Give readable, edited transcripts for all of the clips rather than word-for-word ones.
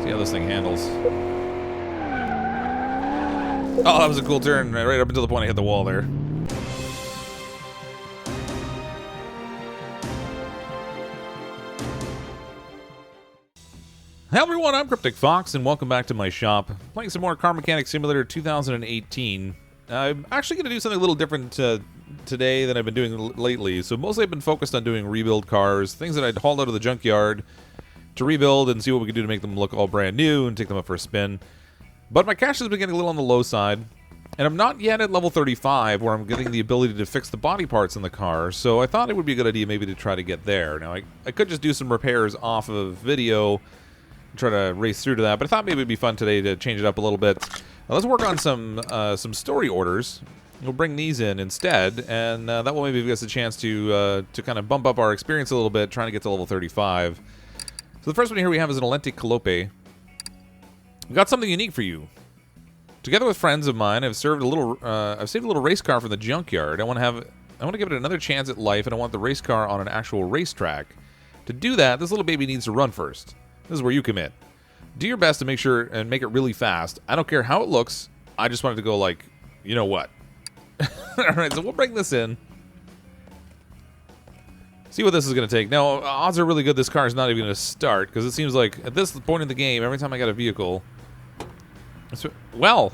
See how this thing handles. Oh, that was a cool turn, right up until the point I hit the wall there. Hey everyone, I'm CrypticFox, and welcome back to my shop. Playing some more Car Mechanic Simulator 2018. I'm actually going to do something a little different today than I've been doing lately. So mostly I've been focused on doing rebuild cars, things that I'd hauled out of the junkyard to rebuild and see what we could do to make them look all brand new and take them up for a spin. But my cash has been getting a little on the low side, and I'm not yet at level 35 where I'm getting the ability to fix the body parts in the car, so I thought it would be a good idea maybe to try to get there. Now, I could just do some repairs off of video, try to race through to that, but I thought maybe it'd be fun today to change it up a little bit. Now, let's work on some story orders. We'll bring these in instead, and that will maybe give us a chance to kind of bump up our experience a little bit, trying to get to level 35. So the first one here we have is an Elenti Callope. We've got something unique for you. Together with friends of mine, I've saved a little race car from the junkyard. I want to give it another chance at life, and I want the race car on an actual racetrack. To do that, this little baby needs to run first. This is where you come in. Do your best to make sure and make it really fast. I don't care how it looks. I just want it to go like, you know what. Alright, so we'll bring this in. See what this is going to take. Now, odds are really good this car is not even going to start, because it seems like at this point in the game, every time I got a vehicle... Well,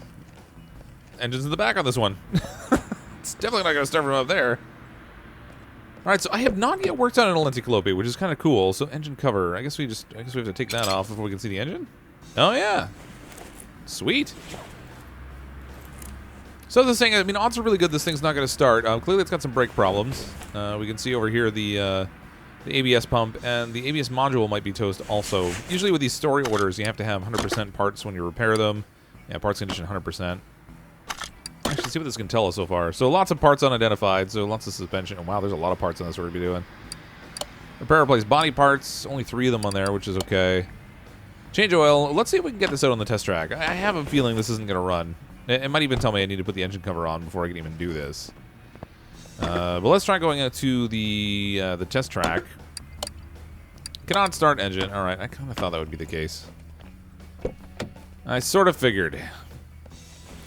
engine's in the back on this one. It's definitely not going to start from up there. Alright, so I have not yet worked on an Elenti Callope, which is kind of cool. So engine cover. I guess we have to take that off before we can see the engine? Oh, yeah. Sweet. So this thing, I mean, odds are really good this thing's not going to start. Clearly it's got some brake problems. We can see over here the ABS pump, and the ABS module might be toast also. Usually with these story orders, you have to have 100% parts when you repair them. Yeah, parts condition 100%. Actually, see what this can tell us so far. So lots of parts unidentified, so lots of suspension. Oh, wow, there's a lot of parts on this we're going to be doing. Repair, replace body parts. Only 3 of them on there, which is okay. Change oil. Let's see if we can get this out on the test track. I have a feeling this isn't going to run. It might even tell me I need to put the engine cover on before I can even do this. But let's try going out to the test track. Cannot start engine. All right, I kind of thought that would be the case. I sort of figured.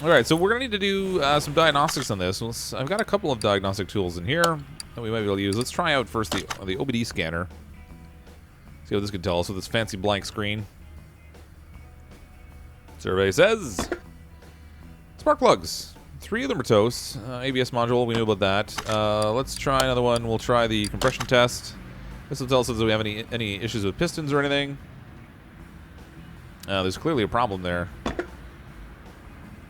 All right, so we're going to need to do some diagnostics on this. I've got a couple of diagnostic tools in here that we might be able to use. Let's try out first the OBD scanner. See what this can tell us with this fancy blank screen. Survey says... Spark plugs. 3 of them are toast. ABS module, we knew about that. Let's try another one. We'll try the compression test. This will tell us if we have any issues with pistons or anything. There's clearly a problem there.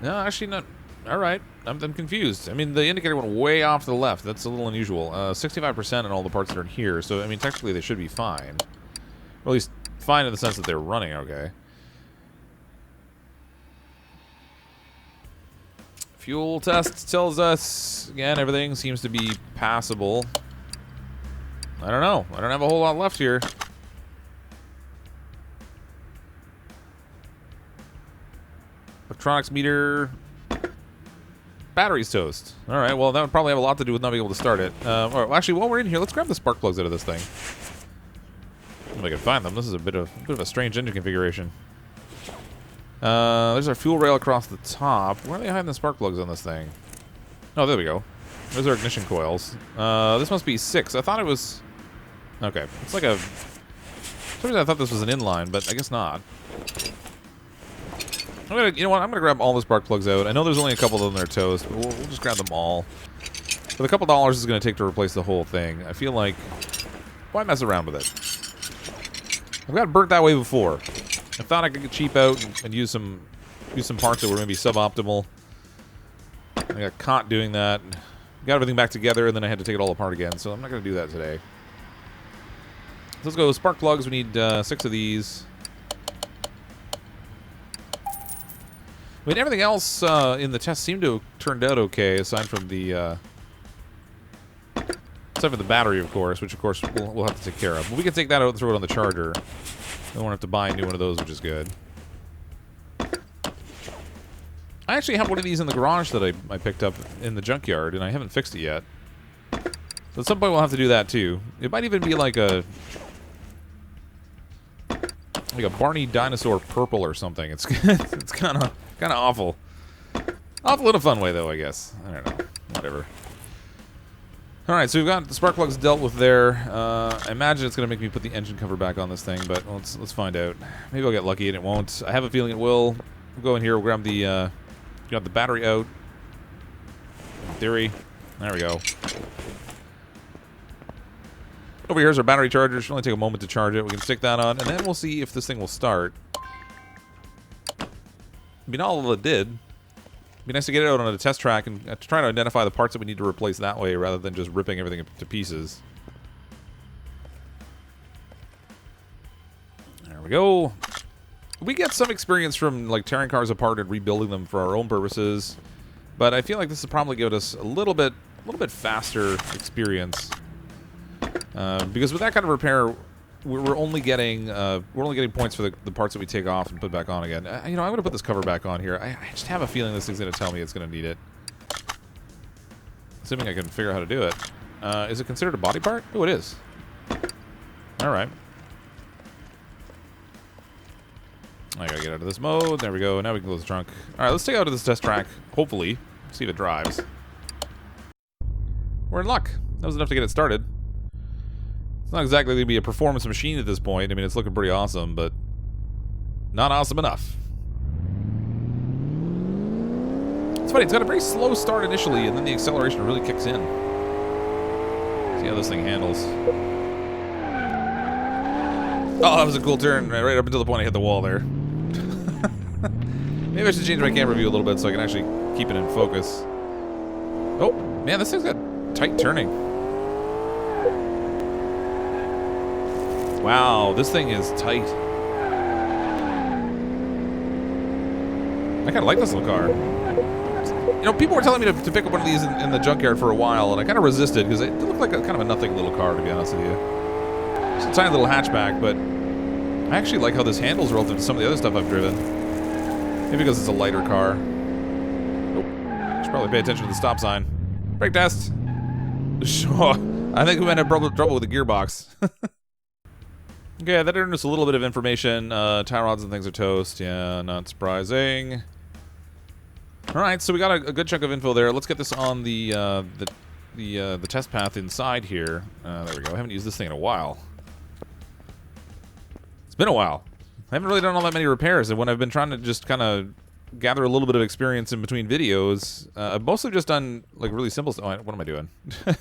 No, actually not. All right, I'm confused. I mean, the indicator went way off to the left. That's a little unusual. 65% on all the parts that are in here, so I mean, technically they should be fine. Or at least fine in the sense that they're running okay. Fuel test tells us, again, everything seems to be passable. I don't know. I don't have a whole lot left here. Electronics meter. Battery's toast. Alright, well, that would probably have a lot to do with not being able to start it. Well, actually, while we're in here, let's grab the spark plugs out of this thing. If I can find them. This is a bit of a strange engine configuration. There's our fuel rail across the top. Where are they hiding the spark plugs on this thing? Oh, there we go. There's our ignition coils. This must be 6. I thought it was... Okay. It's like a... For some reason I thought this was an inline, but I guess not. You know what? I'm gonna grab all the spark plugs out. I know there's only a couple of them that are toast, but we'll just grab them all. For the couple dollars it's gonna take to replace the whole thing, I feel like... Why mess around with it? I've got burnt that way before. I thought I could get cheap out and use some parts that were maybe suboptimal. I got caught doing that. Got everything back together, and then I had to take it all apart again, so I'm not going to do that today. So let's go spark plugs. We need 6 of these. I mean, everything else in the test seemed to have turned out okay, aside from the battery, of course, which, of course, we'll have to take care of. But we can take that out and throw it on the charger. We won't have to buy a new one of those, which is good. I actually have one of these in the garage that I picked up in the junkyard, and I haven't fixed it yet. So at some point we'll have to do that, too. It might even be like a like a Barney dinosaur purple or something. It's it's kind of awful. Awful in a fun way, though, I guess. I don't know. Whatever. All right, so we've got the spark plugs dealt with there. I imagine it's going to make me put the engine cover back on this thing, but let's find out. Maybe I'll get lucky and it won't. I have a feeling it will. We'll go in here. We'll grab the battery out. In theory. There we go. Over here's our battery charger. It should only take a moment to charge it. We can stick that on, and then we'll see if this thing will start. I mean, all it did. It'd be nice to get it out on a test track and try to identify the parts that we need to replace that way rather than just ripping everything to pieces. There we go. We get some experience from like tearing cars apart and rebuilding them for our own purposes, but I feel like this will probably give us a little bit faster experience because with that kind of repair, we're only getting points for the parts that we take off and put back on again. You know, I'm gonna put this cover back on here. I just have a feeling this thing's gonna tell me it's gonna need it. Assuming I can figure out how to do it. Is it considered a body part? Oh, it is. All right. I gotta get out of this mode. There we go. Now we can close the trunk. All right, let's take it out of this test track. Hopefully, see if it drives. We're in luck. That was enough to get it started. It's not exactly going to be a performance machine at this point. I mean, it's looking pretty awesome, but not awesome enough. It's funny, it's got a very slow start initially, and then the acceleration really kicks in. See how this thing handles. Oh, that was a cool turn, right up until the point I hit the wall there. Maybe I should change my camera view a little bit so I can actually keep it in focus. Oh, man, this thing's got tight turning. Wow, this thing is tight. I kind of like this little car. You know, people were telling me to pick up one of these in the junkyard for a while, and I kind of resisted because it looked like kind of a nothing little car, to be honest with you. It's a tiny little hatchback, but I actually like how this handles relative to some of the other stuff I've driven. Maybe because it's a lighter car. Oh, should probably pay attention to the stop sign. Brake test. Sure. I think we might have trouble with the gearbox. Okay, that earned us a little bit of information. Tie rods and things are toast. Yeah, not surprising. All right, so we got a good chunk of info there. Let's get this on the test path inside here. There we go. I haven't used this thing in a while. It's been a while. I haven't really done all that many repairs, and when I've been trying to just kind of gather a little bit of experience in between videos, I've mostly just done like really simple stuff. What am I doing? I've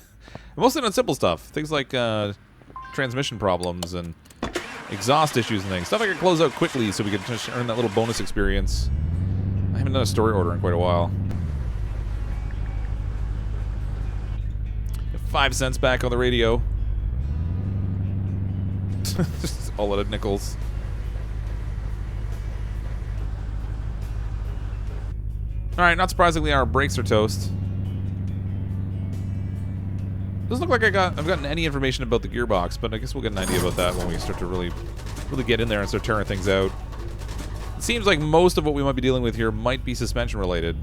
mostly done simple stuff. Things like transmission problems and exhaust issues and things. Stuff I can close out quickly so we can just earn that little bonus experience. I haven't done a story order in quite a while. 5 cents back on the radio. Just all out of nickels. Alright, not surprisingly, our brakes are toast. Doesn't look like I've gotten any information about the gearbox, but I guess we'll get an idea about that when we start to really get in there and start tearing things out. It seems like most of what we might be dealing with here might be suspension related.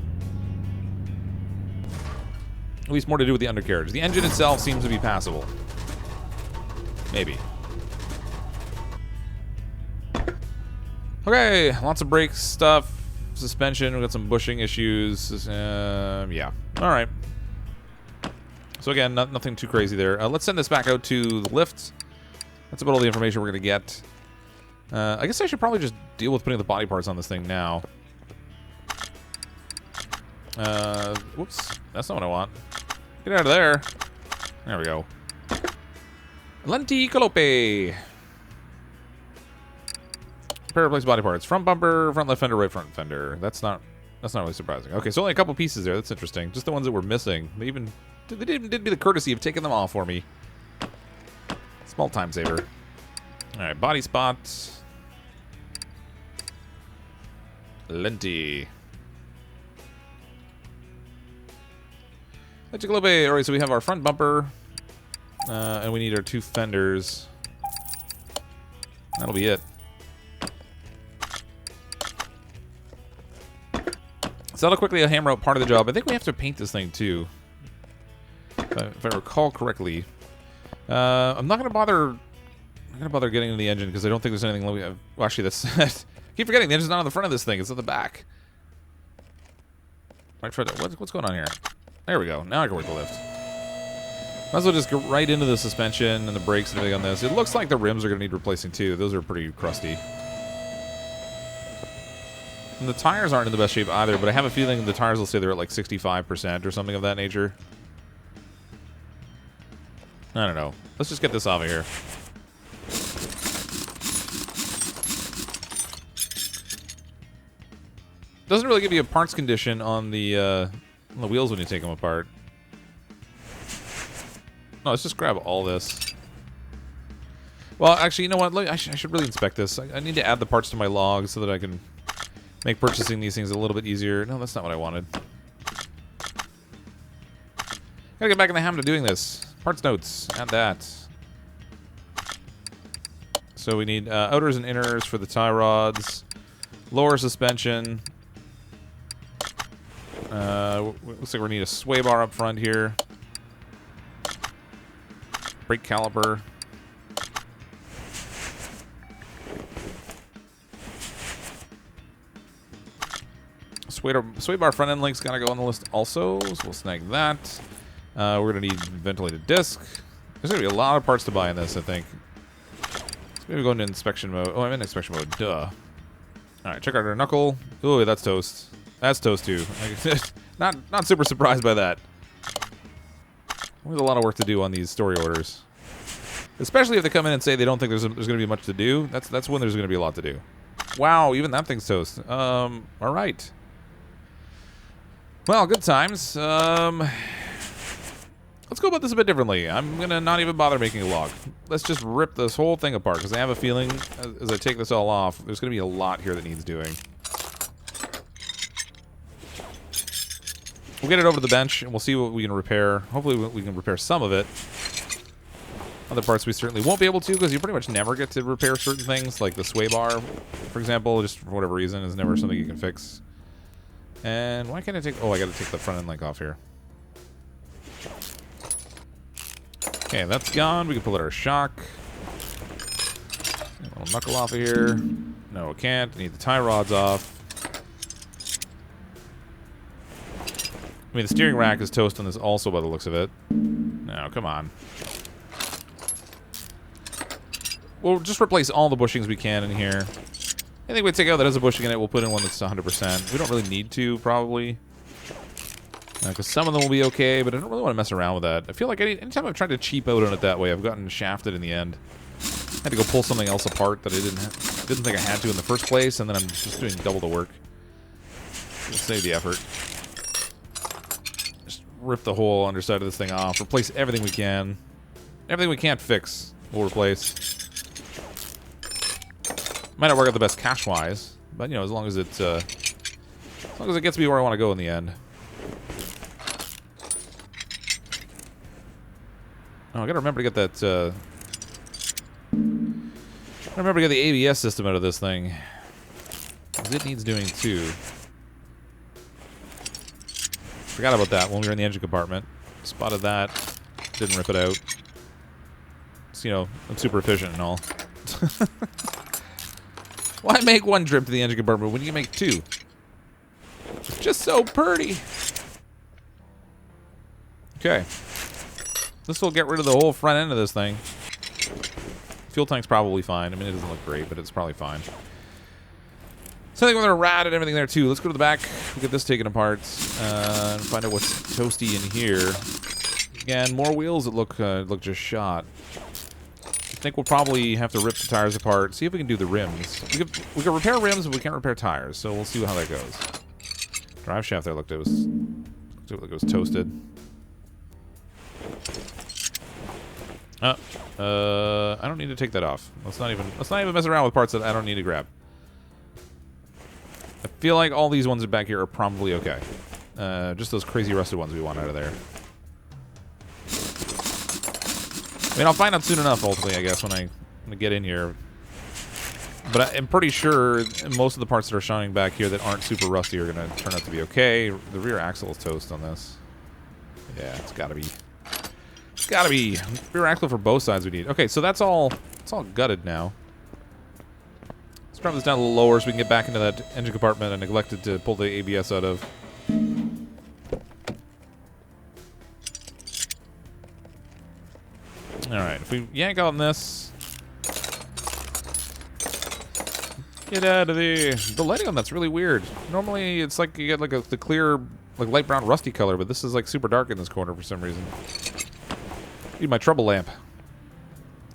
At least more to do with the undercarriage. The engine itself seems to be passable. Maybe. Okay, lots of brake stuff. Suspension, we've got some bushing issues. Yeah. Alright. So again, nothing too crazy there. Let's send this back out to the lift. That's about all the information we're going to get. I guess I should probably just deal with putting the body parts on this thing now. Whoops. That's not what I want. Get out of there. There we go. Elenti Callope. Repair, replace body parts. Front bumper, front left fender, right front fender. That's not really surprising. Okay, so only a couple pieces there. That's interesting. Just the ones that were missing. They did me the courtesy of taking them off for me. Small time saver. All right, body spot. Elenti. Elenti Callope. All right, so we have our front bumper, and we need our 2 fenders. That'll be it. So that'll quickly hammer out part of the job. I think we have to paint this thing too, if I recall correctly. I'm not going to bother I'm gonna bother getting into the engine because I don't think there's anything. Well, actually, that's. Keep forgetting the engine's not on the front of this thing. It's at the back. Right for that. What's going on here? There we go. Now I can work the lift. Might as well just go right into the suspension and the brakes and everything on this. It looks like the rims are going to need replacing too. Those are pretty crusty. And the tires aren't in the best shape either, but I have a feeling the tires will say they're at like 65% or something of that nature. I don't know. Let's just get this off of here. Doesn't really give you a parts condition on the wheels when you take them apart. No, let's just grab all this. Well, actually, you know what? I should really inspect this. I need to add the parts to my log so that I can make purchasing these things a little bit easier. No, that's not what I wanted. Gotta get back in the habit of doing this. Parts notes. Add that. So we need outers and inners for the tie rods. Lower suspension. Looks like we need a sway bar up front here. Brake caliper. Sway bar front end link's gotta go on the list also, so we'll snag that. We're gonna need ventilated disc. There's gonna be a lot of parts to buy in this, I think. Let's maybe go into inspection mode. Oh, I'm in inspection mode. Duh. Alright, check out our knuckle. Ooh, that's toast. That's toast too. Not super surprised by that. There's a lot of work to do on these story orders. Especially if they come in and say they don't think there's going to be much to do. That's when there's going to be a lot to do. Wow, even that thing's toast. All right. Well, good times. Let's go about this a bit differently. I'm going to not even bother making a log. Let's just rip this whole thing apart, because I have a feeling, as I take this all off, there's going to be a lot here that needs doing. We'll get it over to the bench, and we'll see what we can repair. Hopefully we can repair some of it. Other parts we certainly won't be able to, because you pretty much never get to repair certain things, like the sway bar, for example, just for whatever reason, is never something you can fix. And why can't I take... Oh, I gotta take the front end link off here. Okay, that's gone. We can pull out our shock. A little knuckle off of here. No, it can't. Need the tie rods off. I mean, the steering rack is toast on this also by the looks of it. No, come on. We'll just replace all the bushings we can in here. I think we take out that has a bushing in it. We'll put in one that's 100%. We don't really need to, probably. Because some of them will be okay, but I don't really want to mess around with that. I feel like anytime I've tried to cheap out on it that way, I've gotten shafted in the end. I had to go pull something else apart that I didn't think I had to in the first place, and then I'm just doing double the work. Just save the effort. Just rip the whole underside of this thing off. Replace everything we can. Everything we can't fix, we'll replace. Might not work out the best cash-wise, but you know, as long as it gets me where I want to go in the end. Oh, I gotta remember to get that. I remember to get the ABS system out of this thing. 'Cause it needs doing too. Forgot about that when we were in the engine compartment. Spotted that. Didn't rip it out. So, you know, I'm super efficient and all. Why make one trip to the engine compartment when you can make two? It's just so pretty. Okay. This will get rid of the whole front end of this thing. Fuel tank's probably fine. I mean, it doesn't look great, but it's probably fine. So I think we're going to rat and everything there, too. Let's go to the back. We'll get this taken apart and find out what's toasty in here. Again, more wheels that look just shot. I think we'll probably have to rip the tires apart. See if we can do the rims. We can repair rims, but we can't repair tires. So we'll see how that goes. Drive shaft there looked like it was toasted. I don't need to take that off. Let's not even mess around with parts that I don't need to grab. I feel like all these ones back here are probably okay. Just those crazy rusted ones we want out of there. I mean, I'll find out soon enough, ultimately, I guess, when I get in here. But I'm pretty sure most of the parts that are shining back here that aren't super rusty are going to turn out to be okay. The rear axle is toast on this. Yeah, it's got to be. It's got to be. Rear axle for both sides we need. Okay, so that's all It's all gutted now. Let's drop this down a little lower so we can get back into that engine compartment I neglected to pull the ABS out of. Alright, if we yank on this... Get out of there. The lighting on that's really weird. Normally it's like you get like the clear, like light brown rusty color, but this is like super dark in this corner for some reason. Need my trouble lamp.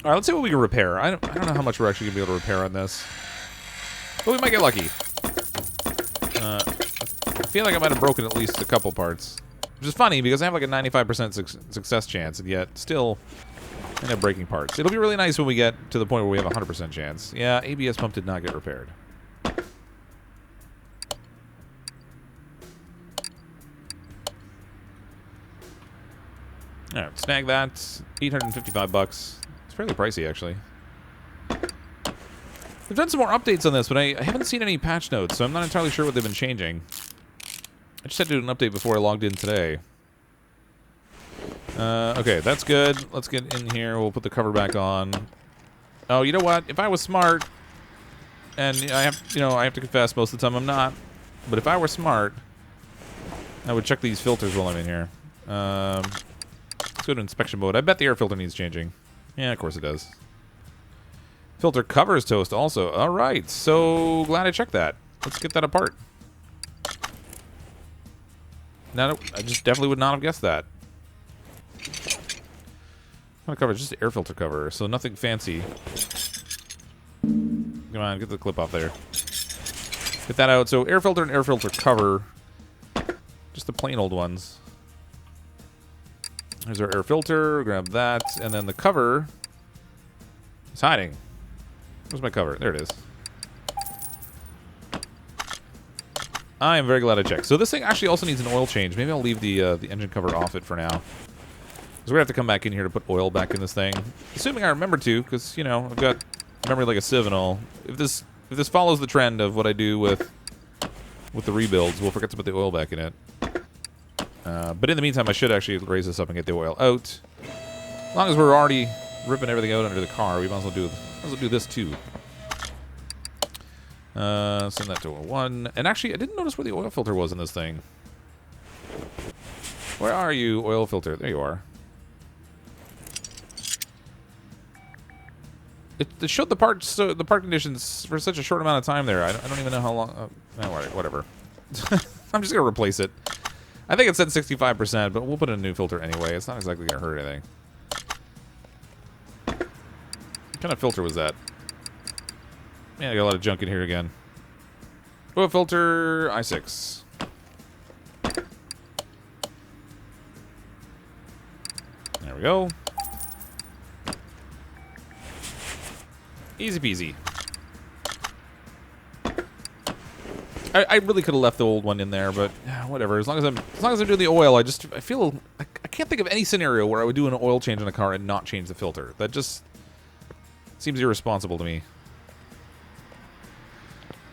Alright, let's see what we can repair. I don't know how much we're actually going to be able to repair on this. But we might get lucky. I feel like I might have broken at least a couple parts. Which is funny, because I have like a 95% success chance, and yet still end up breaking parts. It'll be really nice when we get to the point where we have a 100% chance. Yeah, ABS pump did not get repaired. Alright, snag that. $855. It's fairly pricey, actually. We've done some more updates on this, but I haven't seen any patch notes, so I'm not entirely sure what they've been changing. I just had to do an update before I logged in today. Okay, that's good. Let's get in here. We'll put the cover back on. Oh, you know what? If I was smart, and I have to confess, most of the time I'm not. But if I were smart, I would check these filters while I'm in here. Let's go to inspection mode. I bet the air filter needs changing. Yeah, of course it does. Filter cover is toast also. All right, so glad I checked that. Let's get that apart. Now, I just definitely would not have guessed that. What kind of cover? Just air filter cover, so nothing fancy. Come on, get the clip off there. Get that out. So air filter and air filter cover. Just the plain old ones. There's our air filter. Grab that. And then the cover is hiding. Where's my cover? There it is. I am very glad I checked. So this thing actually also needs an oil change. Maybe I'll leave the engine cover off it for now. Because we're going to have to come back in here to put oil back in this thing. Assuming I remember to, because, you know, I've got memory like a sieve and all. If this follows the trend of what I do with the rebuilds, we'll forget to put the oil back in it. But in the meantime, I should actually raise this up and get the oil out. As long as we're already ripping everything out under the car, we might as well do this too. Send that to 1. And actually, I didn't notice where the oil filter was in this thing. Where are you, oil filter? There you are. It showed the part conditions for such a short amount of time there. I don't even know how long. Whatever. I'm just gonna replace it. I think it said 65%, but we'll put in a new filter anyway. It's not exactly gonna hurt anything. What kind of filter was that? Man, I got a lot of junk in here again. Oil filter I6. There we go. Easy peasy. I really could have left the old one in there, but whatever. As long as I'm doing the oil, I feel I can't think of any scenario where I would do an oil change in a car and not change the filter. That just seems irresponsible to me.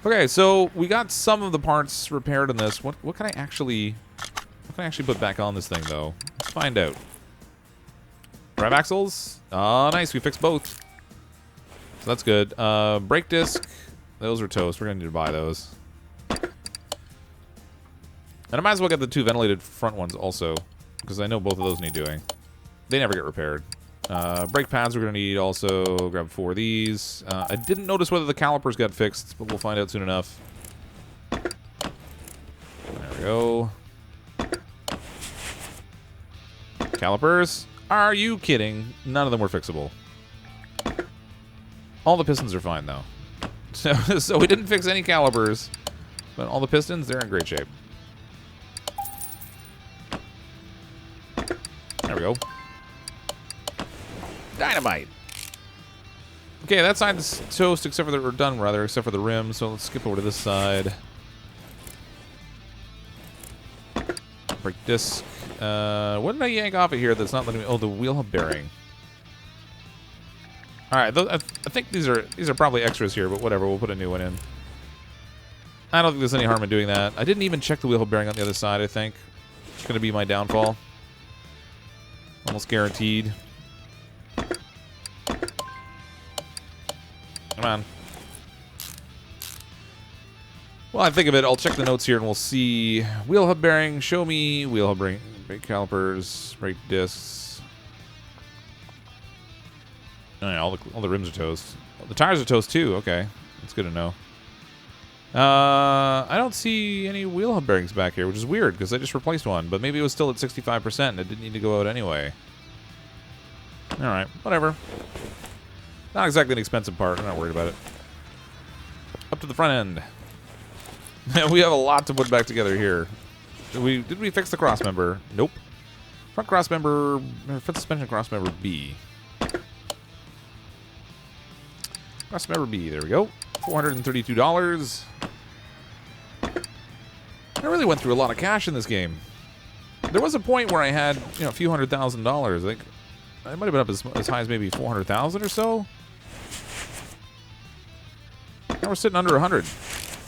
Okay, so we got some of the parts repaired in this. What can I actually put back on this thing though? Let's find out. Drive axles. Oh, nice. We fixed both. So that's good. Brake disc. Those are toast. We're gonna need to buy those. And I might as well get the 2 ventilated front ones also, because I know both of those need doing. They never get repaired. Brake pads we're going to need also. Grab 4 of these. I didn't notice whether the calipers got fixed, but we'll find out soon enough. There we go. Calipers? Are you kidding? None of them were fixable. All the pistons are fine, though. So we didn't fix any calipers, but all the pistons, they're in great shape. There we go. Dynamite. Okay, that side's toast, except for the, or done rather, except for the rim. So let's skip over to this side. Brake disc. What did I yank off of here that's not letting me? Oh, the wheel hub bearing. All right, I think these are probably extras here, but whatever. We'll put a new one in. I don't think there's any harm in doing that. I didn't even check the wheel hub bearing on the other side. I think it's going to be my downfall. Almost guaranteed. Come on. Well, I think of it. I'll check the notes here and we'll see. Wheel hub bearing. Show me wheel hub bearing. Brake calipers. Brake discs. Oh, yeah, all the rims are toast. The tires are toast too. Okay. That's good to know. I don't see any wheel hub bearings back here, which is weird because I just replaced one. But maybe it was still at 65% and it didn't need to go out anyway. Alright, whatever. Not exactly an expensive part. I'm not worried about it. Up to the front end. We have a lot to put back together here. Did we fix the cross member? Nope. Front cross member, front suspension cross member B. Cross member B, there we go. $432. I really went through a lot of cash in this game. There was a point where I had, a few $100,000. I think I might have been up as high as maybe 400,000 or so. Now we're sitting under 100.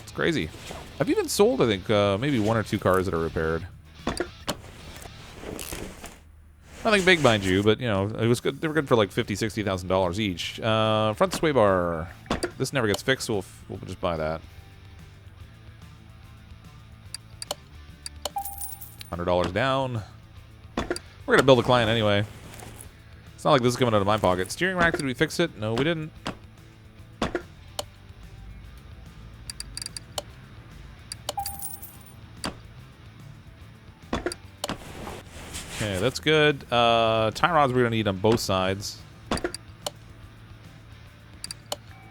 It's crazy. I've even sold, I think, maybe 1 or 2 cars that are repaired. Nothing big, mind you, but it was good. They were good for like $50,000, $60,000 each. Front sway bar. This never gets fixed, so we'll just buy that. $100 down. We're gonna build a client anyway. It's not like this is coming out of my pocket. Steering rack, did we fix it? No, we didn't. Okay, that's good. Tie rods we're gonna need on both sides.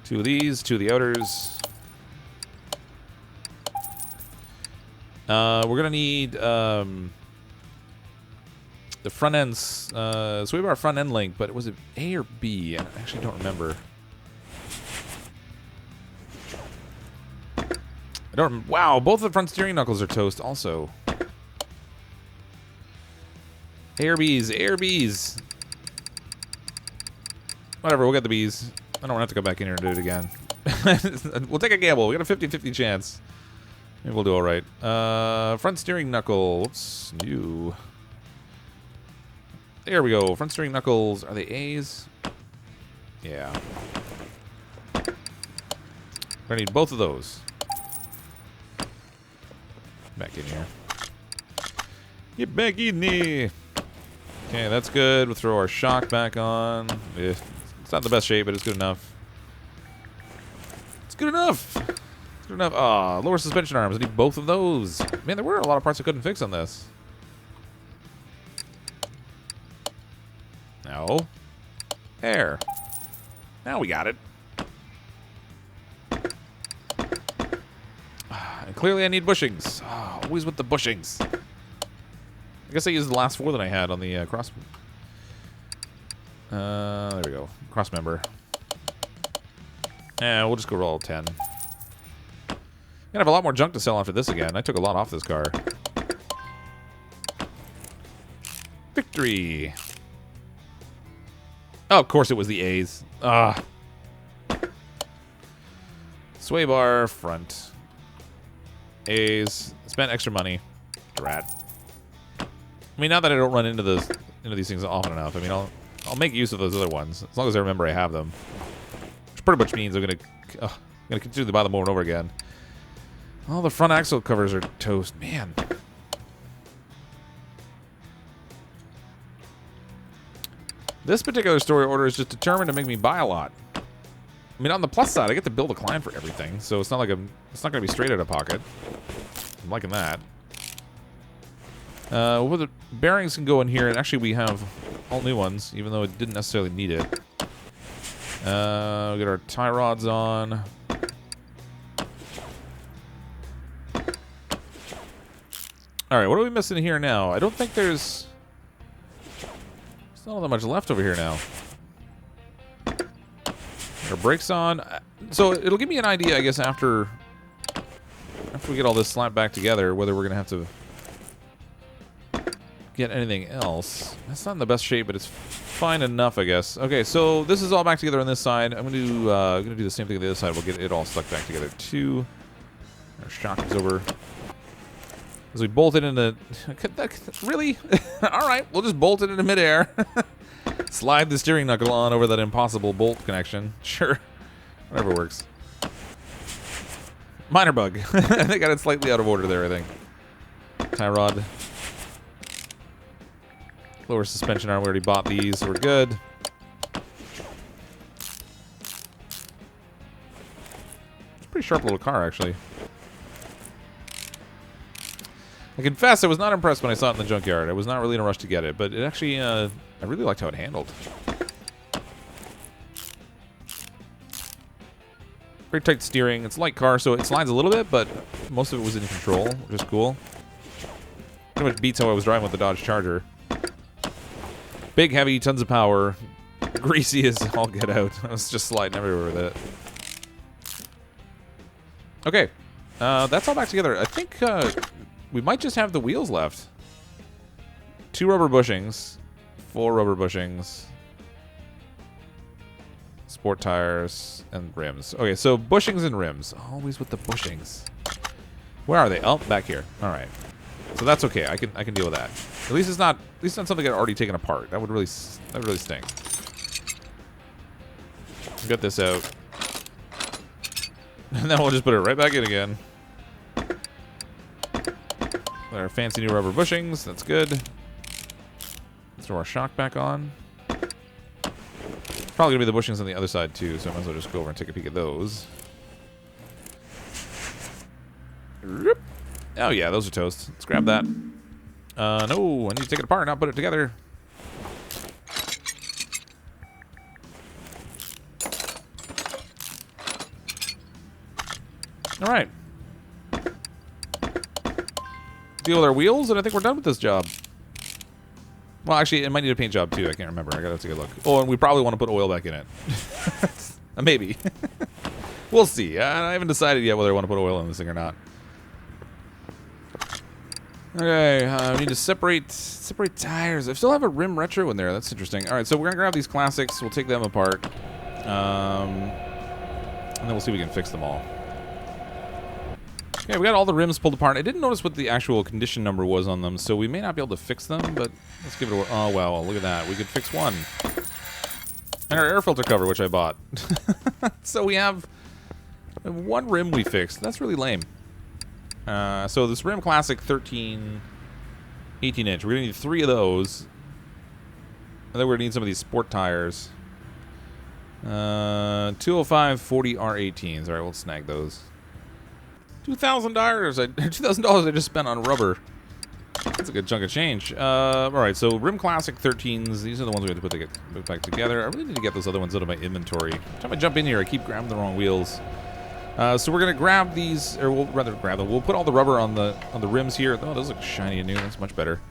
2 of these, 2 of the outers. We're gonna need the front ends. So we have our front end link, but was it A or B? I actually don't remember. Wow, both of the front steering knuckles are toast also. A or B's, A or B's. Whatever, we'll get the B's. I don't have to go back in here and do it again. We'll take a gamble. We got a 50-50 chance. Maybe we'll do all right. Front steering knuckle. Whoops, new. There we go. Front steering knuckles. Are they A's? Yeah. We're gonna need both of those. Back in here. Get back in there. Okay, that's good. We'll throw our shock back on. It's not the best shape, but it's good enough. It's good enough. It's good enough. Ah, lower suspension arms. I need both of those. Man, there were a lot of parts I couldn't fix on this. No. There. Now we got it. And clearly I need bushings. Oh, always with the bushings. I guess I used the last 4 that I had on the cross. There we go. Cross member. Yeah, we'll just go roll 10. Gonna have a lot more junk to sell after this again. I took a lot off this car. Victory. Oh, of course it was the A's. Sway bar, front. A's. Spent extra money. Drat. I mean, not that I don't run into these things often enough. I mean, I'll make use of those other ones as long as I remember I have them. Which pretty much means I'm gonna continue to buy them over and over again. All the front axle covers are toast, man. This particular story order is just determined to make me buy a lot. I mean, on the plus side, I get to build a client for everything, so it's not like it's not gonna be straight out of pocket. I'm liking that. Well, the bearings can go in here, and actually we have all new ones, even though it didn't necessarily need it. We get our tie rods on. Alright, what are we missing here now? I don't think there's not all that much left over here now. Our brakes on. So it'll give me an idea, I guess, after we get all this slapped back together, whether we're going to have to get anything else. That's not in the best shape, but it's fine enough, I guess. Okay, so this is all back together on this side. I'm gonna do the same thing on the other side. We'll get it all stuck back together too. Our shock is over. As we bolt it into... Really? Alright, we'll just bolt it into midair. Slide the steering knuckle on over that impossible bolt connection. Sure. Whatever works. Minor bug. They got it slightly out of order there, I think. Tie rod. Lower suspension arm. We already bought these, so we're good. It's a pretty sharp little car, actually. I confess I was not impressed when I saw it in the junkyard. I was not really in a rush to get it, but it actually, I really liked how it handled. Very tight steering. It's a light car, so it slides a little bit, but most of it was in control, which is cool. Pretty much beats how I was driving with the Dodge Charger. Big, heavy, tons of power. Greasy as all get out. I was just sliding everywhere with it. Okay. That's all back together. I think we might just have the wheels left. 2 rubber bushings. 4 rubber bushings. Sport tires and rims. Okay, so bushings and rims. Always with the bushings. Where are they? Oh, back here. All right. So that's okay. I can deal with that. At least it's not something I'd already taken apart. That would really stink. Get this out. And then we'll just put it right back in again. Our fancy new rubber bushings. That's good. Let's throw our shock back on. Probably gonna be the bushings on the other side too, so I might as well just go over and take a peek at those. Oh yeah, those are toast. Let's grab that. No, I need to take it apart, not put it together. All right. Deal with our wheels, and I think we're done with this job. Well, actually, it might need a paint job, too. I can't remember. I gotta take a look. Oh, and we probably want to put oil back in it. Maybe. We'll see. I haven't decided yet whether I want to put oil in this thing or not. Okay, we need to separate tires. I still have a rim retro in there. That's interesting. All right, so we're gonna grab these classics. We'll take them apart, and then we'll see if we can fix them all. Okay, we got all the rims pulled apart. I didn't notice what the actual condition number was on them, so we may not be able to fix them, but let's give it a... Oh, wow, look at that. We could fix one. And our air filter cover, which I bought. So we have 1 rim we fixed. That's really lame. So this Rim Classic 13, 18-inch. We're going to need 3 of those. And then we're going to need some of these sport tires. 205 40 R18s. All right, we'll snag those. $2,000 I just spent on rubber. That's a good chunk of change. All right, so Rim Classic 13s. These are the ones we have to put back together. I really need to get those other ones out of my inventory. Every time I jump in here, I keep grabbing the wrong wheels. So we're gonna grab these, or we'll rather grab them. We'll put all the rubber on the rims here. Oh, those look shiny and new. That's much better.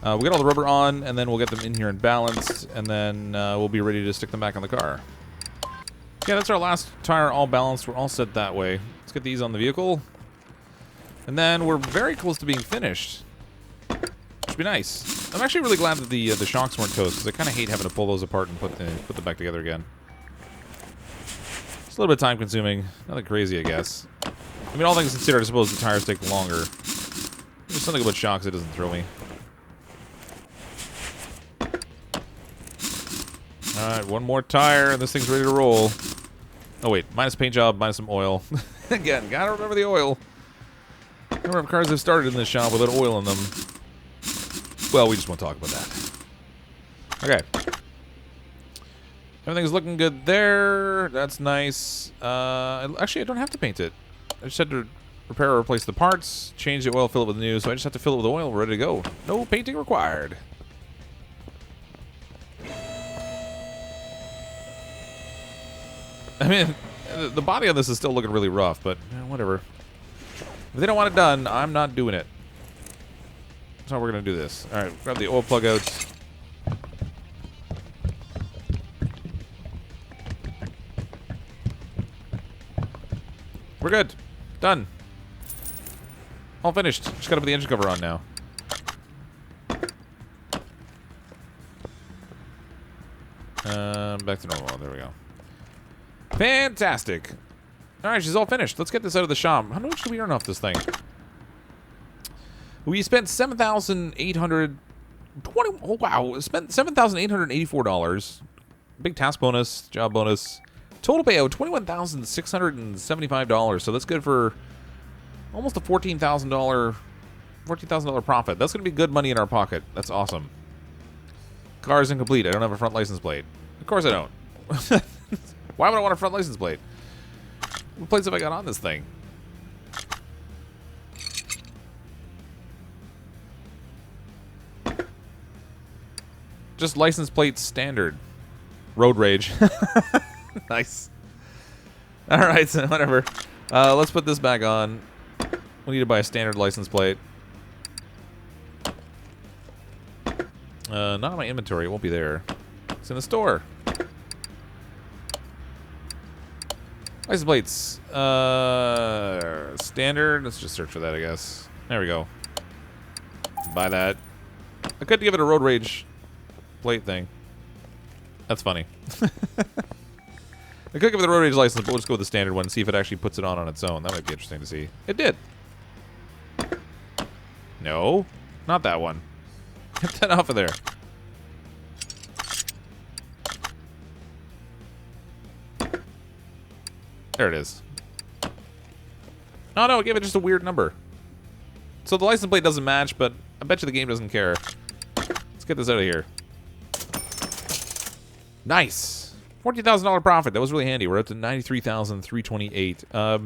We'll get all the rubber on, and then we'll get them in here and balanced, and then we'll be ready to stick them back on the car. Yeah, that's our last tire all balanced. We're all set that way. Let's get these on the vehicle. And then we're very close to being finished. Should be nice. I'm actually really glad that the shocks weren't toast, because I kind of hate having to pull those apart and put them back together again. It's a little bit time consuming. Nothing crazy, I guess. I mean, all things considered, I suppose the tires take longer. There's something about shocks that doesn't throw me. Alright, 1 more tire, and this thing's ready to roll. Oh, wait. Minus paint job, minus some oil. Again, gotta remember the oil. Number of cars have started in this shop without oil in them. Well, we just won't talk about that. Okay. Everything's looking good there. That's nice. Actually, I don't have to paint it. I just had to repair or replace the parts, change the oil, fill it with new, so I just have to fill it with oil, we're ready to go. No painting required. I mean, the body on this is still looking really rough, but whatever. If they don't want it done, I'm not doing it. That's how we're going to do this. All right, grab the oil plug out. We're good. Done. All finished. Just got to put the engine cover on now. Back to normal. There we go. Fantastic. All right, she's all finished. Let's get this out of the shop. How much do we earn off this thing? We spent $7,820. Oh wow! Spent $7,884. Big task bonus, job bonus. Total payout, $21,675. So that's good for almost a $14,000 profit. That's going to be good money in our pocket. That's awesome. Car is incomplete. I don't have a front license plate. Of course I don't. Why would I want a front license plate? What plates have I got on this thing? Just license plate standard. Road rage. Nice. Alright, so whatever. Let's put this back on. We need to buy a standard license plate. Not in my inventory. It won't be there. It's in the store. License plates. Standard. Let's just search for that, I guess. There we go. Buy that. I could give it a road rage plate thing. That's funny. I could give it the road rage license, but we'll just go with the standard one and see if it actually puts it on its own. That might be interesting to see. It did. No, not that one. Get that off of there. There it is. Oh no, it gave it just a weird number. So the license plate doesn't match, but I bet you the game doesn't care. Let's get this out of here. Nice. $14,000 profit. That was really handy. We're up to $93,328. I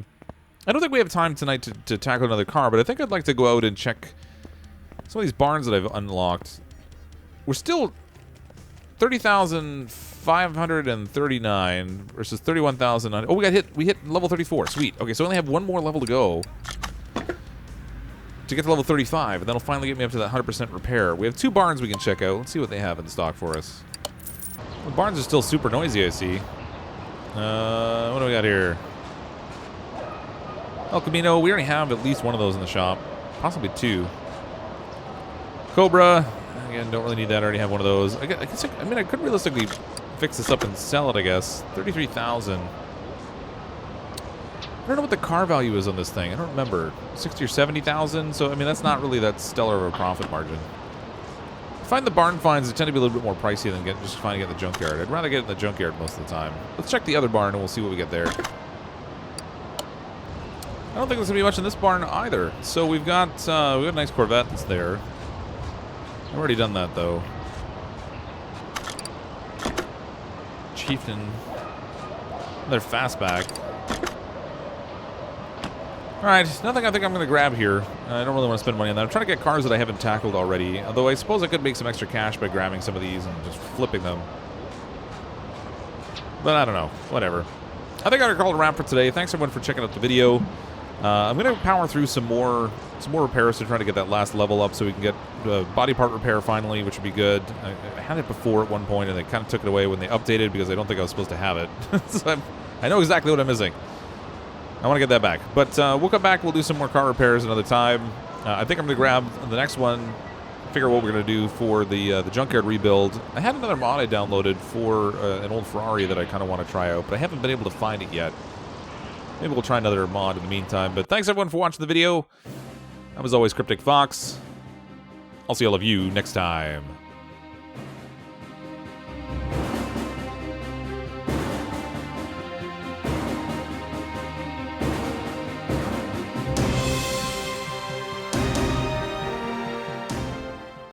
don't think we have time tonight to tackle another car, but I think I'd like to go out and check some of these barns that I've unlocked. We're still 30,539 versus 31,000. Oh, we hit level 34. Sweet. Okay, so I only have one more level to go to get to level 35, and that'll finally get me up to that 100% repair. We have two barns we can check out. Let's see what they have in stock for us. The barns are still super noisy, I see. What do we got here? El Camino. We already have at least one of those in the shop. Possibly two. Cobra. Again, don't really need that. I already have one of those. I mean, I could realistically fix this up and sell it, I guess. 33,000. I don't know what the car value is on this thing. I don't remember. 60 or 70,000. So, I mean, that's not really that stellar of a profit margin. I find the barn finds, they tend to be a little bit more pricey than just finding it in the junkyard. I'd rather get it in the junkyard most of the time. Let's check the other barn and we'll see what we get there. I don't think there's gonna be much in this barn either. So we've got a nice Corvette that's there. I've already done that though. Chieftain. Another fastback. Alright, nothing I think I'm going to grab here. I don't really want to spend money on that. I'm trying to get cars that I haven't tackled already. Although I suppose I could make some extra cash by grabbing some of these and just flipping them. But I don't know. Whatever. I think I'm going to call it a wrap for today. Thanks everyone for checking out the video. I'm going to power through some more repairs to try to get that last level up so we can get body part repair finally, which would be good. I had it before at one point and they kind of took it away when they updated because I don't think I was supposed to have it. So I know exactly what I'm missing. I want to get that back. But we'll come back. We'll do some more car repairs another time. I think I'm going to grab the next one, figure out what we're going to do for the junkyard rebuild. I had another mod I downloaded for an old Ferrari that I kind of want to try out, but I haven't been able to find it yet. Maybe we'll try another mod in the meantime. But thanks everyone for watching the video. I'm as always CrypticFox. I'll see all of you next time.